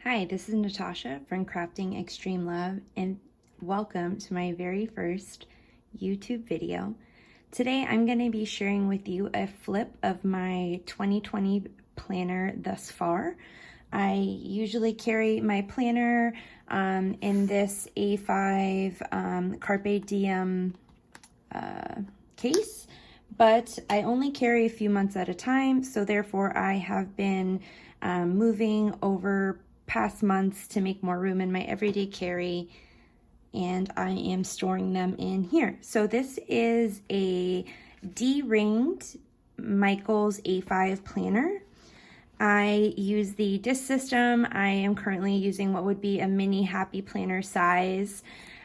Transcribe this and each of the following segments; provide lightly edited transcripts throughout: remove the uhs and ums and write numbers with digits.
Hi, this is Natasha from Crafting Extreme Love, and welcome to my very first YouTube video. Today I'm going to be sharing with you a flip of my 2020 planner thus far. I usually carry my planner in this A5 Carpe Diem case, but I only carry a few months at a time, so therefore I have been moving over past months to make more room in my everyday carry, and I am storing them in here. So this is a D-ringed Michaels A5 planner. I use the disc system. I am currently using what would be a mini Happy Planner size.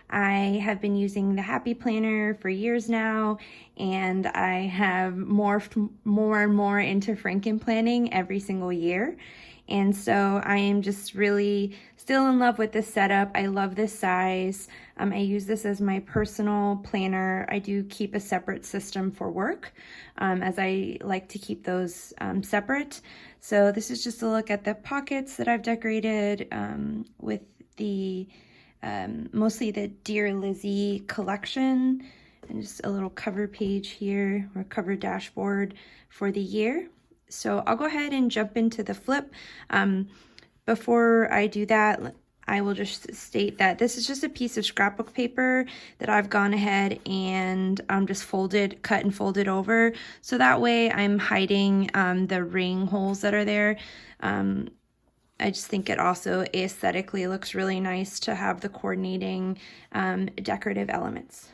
I have been using the Happy Planner for years now, and I have morphed more and more into franken planning every single year. And so I am just really still in love with this setup. I love this size. I use this as my personal planner. I do keep a separate system for work, as I like to keep those separate. So this is just a look at the pockets that I've decorated with the mostly the Dear Lizzie collection, and just a little cover page here, or cover dashboard for the year. So I'll go ahead and jump into the flip. Before I do that, I will just state that this is just a piece of scrapbook paper that I've gone ahead and just cut and folded over. So that way I'm hiding the ring holes that are there. I just think it also aesthetically looks really nice to have the coordinating decorative elements.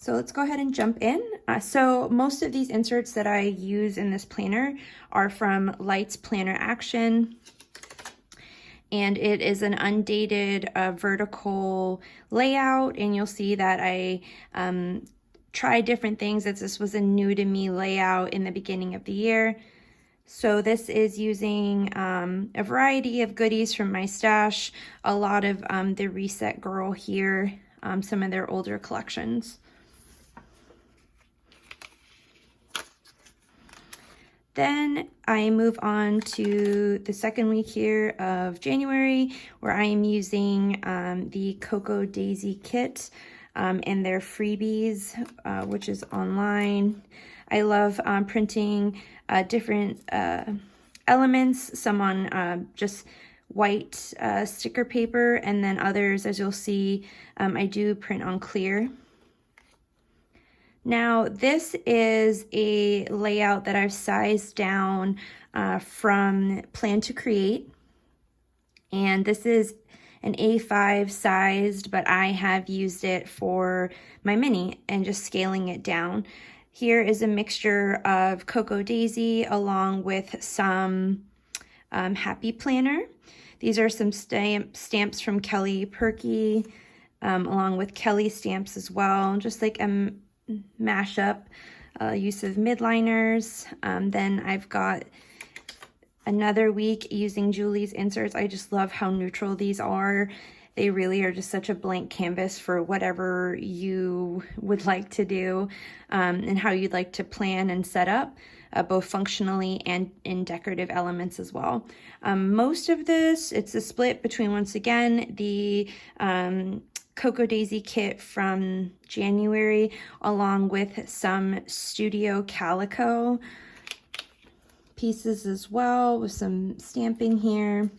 So let's go ahead and jump in. So most of these inserts that I use in this planner are from Light's Planner Action, and it is an undated vertical layout, and you'll see that I tried different things, as this was a new to me layout in the beginning of the year. So this is using a variety of goodies from my stash, a lot of the Reset Girl here, some of their older collections. Then I move on to the second week here of January, where I am using the Cocoa Daisy kit and their freebies, which is online. I love printing different elements, some on just white sticker paper, and then others, as you'll see, I do print on clear. Now, this is a layout that I've sized down from Plan to Create, and this is an A5 sized, but I have used it for my mini and just scaling it down. Here is a mixture of Cocoa Daisy along with some Happy Planner. These are some stamps from Kelly Perky, along with Kelly stamps as well, just like a mashup, use of midliners. Then I've got another week using Julie's inserts. I just love how neutral these are. They really are just such a blank canvas for whatever you would like to do, and how you'd like to plan and set up, both functionally and in decorative elements as well. Most of this, it's a split between, once again, the Cocoa Daisy kit from January, along with some Studio Calico pieces as well, with some stamping here.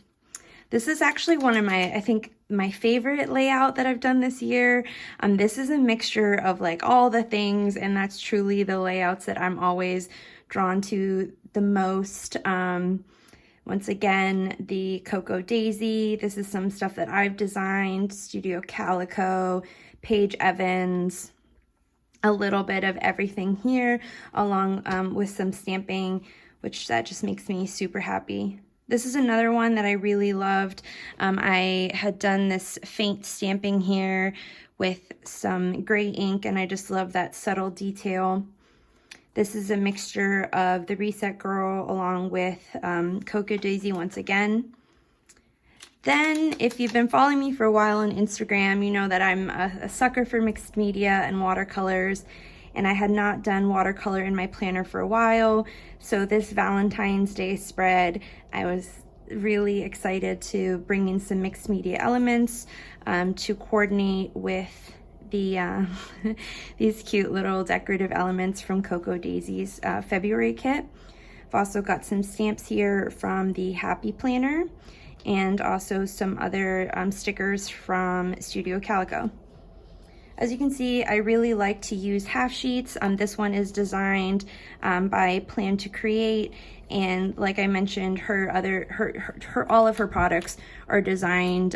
This is actually one of my, I think, my favorite layout that I've done this year. This is a mixture of like all the things, and that's truly the layouts that I'm always drawn to the most. Once again, the Cocoa Daisy, this is some stuff that I've designed, Studio Calico, Paige Evans, a little bit of everything here, along with some stamping, which that just makes me super happy. This is another one that I really loved. I had done this faint stamping here with some gray ink, and I just love that subtle detail. This is a mixture of the Reset Girl along with Cocoa Daisy once again. Then, if you've been following me for a while on Instagram, you know that I'm a sucker for mixed media and watercolors, and I had not done watercolor in my planner for a while. So this Valentine's Day spread, I was really excited to bring in some mixed media elements to coordinate with the these cute little decorative elements from Cocoa Daisy's February kit. I've also got some stamps here from the Happy Planner and also some other stickers from Studio Calico. As you can see, I really like to use half sheets. This one is designed by Plan to Create, and like I mentioned, all of her products are designed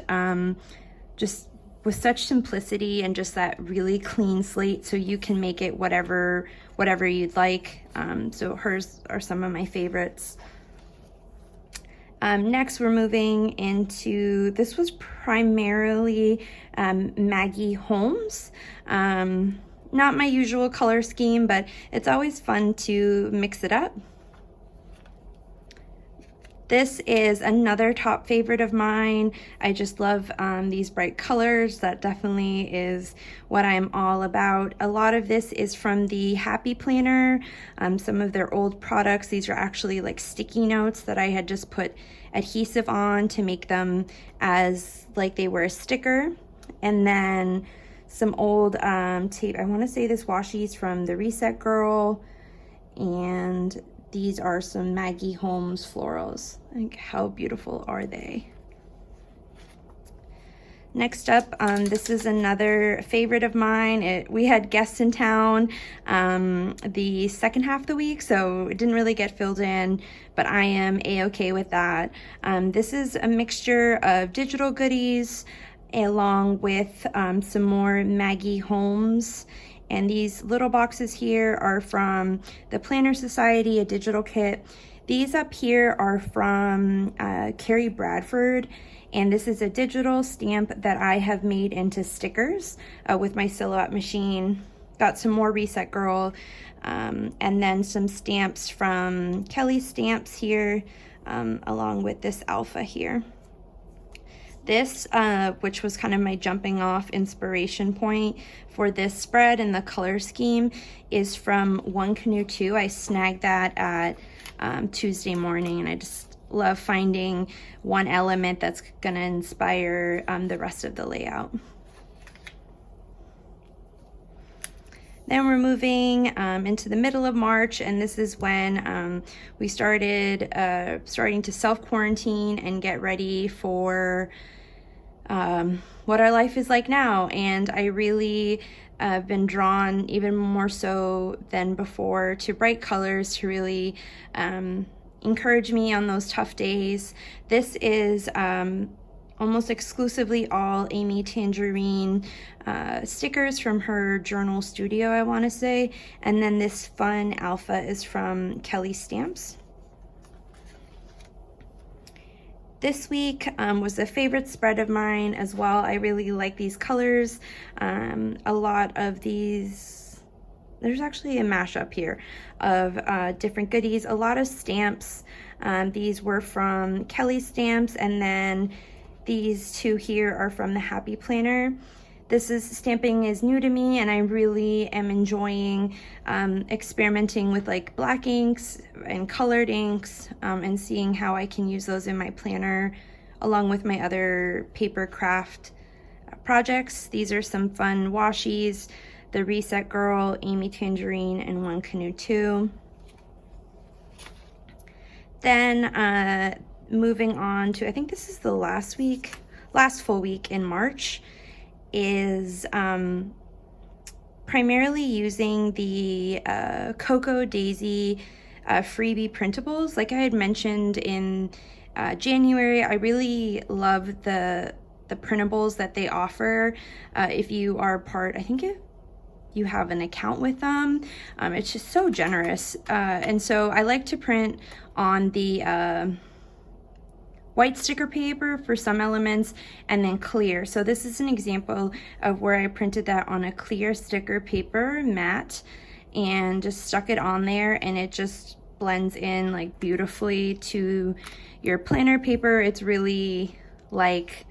just with such simplicity and just that really clean slate, so you can make it whatever you'd like. So hers are some of my favorites. Next, we're moving into, this was primarily Maggie Holmes. Not my usual color scheme, but it's always fun to mix it up. This is another top favorite of mine. I just love these bright colors. That definitely is what I'm all about. A lot of this is from the Happy Planner, some of their old products. These are actually like sticky notes that I had just put adhesive on to make them as like they were a sticker. And then some old tape. I want to say this washi's from the Reset Girl, and these are some Maggie Holmes florals. Like, how beautiful are they? Next up, this is another favorite of mine. We had guests in town the second half of the week, so it didn't really get filled in, but I am a-okay with that. This is a mixture of digital goodies along with some more Maggie Holmes. And these little boxes here are from the Planner Society, a digital kit. These up here are from Carrie Bradford, and this is a digital stamp that I have made into stickers with my silhouette machine. Got some more Reset Girl, and then some stamps from Kelly Stamps here, along with this alpha here. This, which was kind of my jumping off inspiration point for this spread and the color scheme, is from One Canoe 2. I snagged that at Tuesday morning, and I just love finding one element that's gonna inspire the rest of the layout. Then we're moving into the middle of March, and this is when we starting to self-quarantine and get ready for what our life is like now. And I really been drawn, even more so than before, to bright colors to really encourage me on those tough days. This is almost exclusively all Amy Tangerine stickers from her journal studio, I want to say. And then this fun alpha is from Kelly Stamps. This week was a favorite spread of mine as well. I really like these colors. A lot of these, there's actually a mashup here of different goodies, a lot of stamps. These were from Kelly Stamps, and then these two here are from the Happy Planner. Stamping is new to me, and I really am enjoying experimenting with like black inks and colored inks, and seeing how I can use those in my planner along with my other paper craft projects. These are some fun washies, the Reset Girl, Amy Tangerine, and One Canoe 2. Then moving on to, I think this is the last full week in March, is primarily using the Cocoa Daisy freebie printables. Like I had mentioned in January, I really love the printables that they offer. If you are part, I think you have an account with them, it's just so generous. And so I like to print on the white sticker paper for some elements, and then clear. So this is an example of where I printed that on a clear sticker paper, matte, and just stuck it on there, and it just blends in like beautifully to your planner paper. It's really like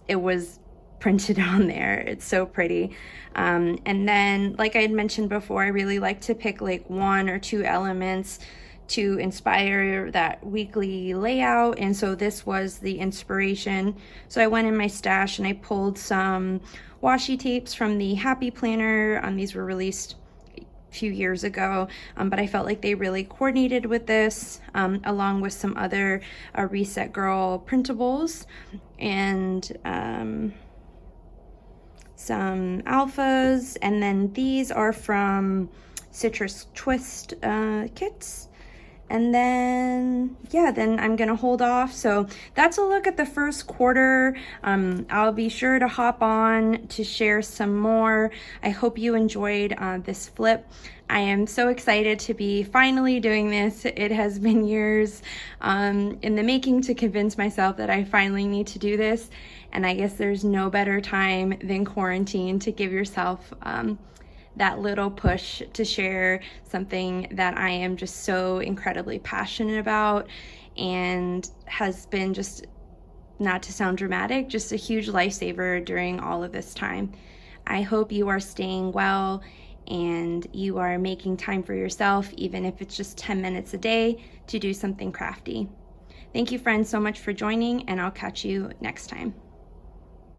it was printed on there. It's so pretty. And then, like I had mentioned before, I really like to pick like one or two elements to inspire that weekly layout, and so this was the inspiration. So I went in my stash and I pulled some washi tapes from the Happy Planner. These were released a few years ago, but I felt like they really coordinated with this, along with some other Reset Girl printables, and some alphas. And then these are from Citrus Twist kits. And then, yeah, then I'm gonna hold off. So that's a look at the first quarter. I'll be sure to hop on to share some more. I hope you enjoyed this flip. I am so excited to be finally doing this. It has been years in the making to convince myself that I finally need to do this. And I guess there's no better time than quarantine to give yourself that little push to share something that I am just so incredibly passionate about, and has been, just not to sound dramatic, just a huge lifesaver during all of this time. I hope you are staying well and you are making time for yourself, even if it's just 10 minutes a day, to do something crafty. Thank you, friends, so much for joining, and I'll catch you next time.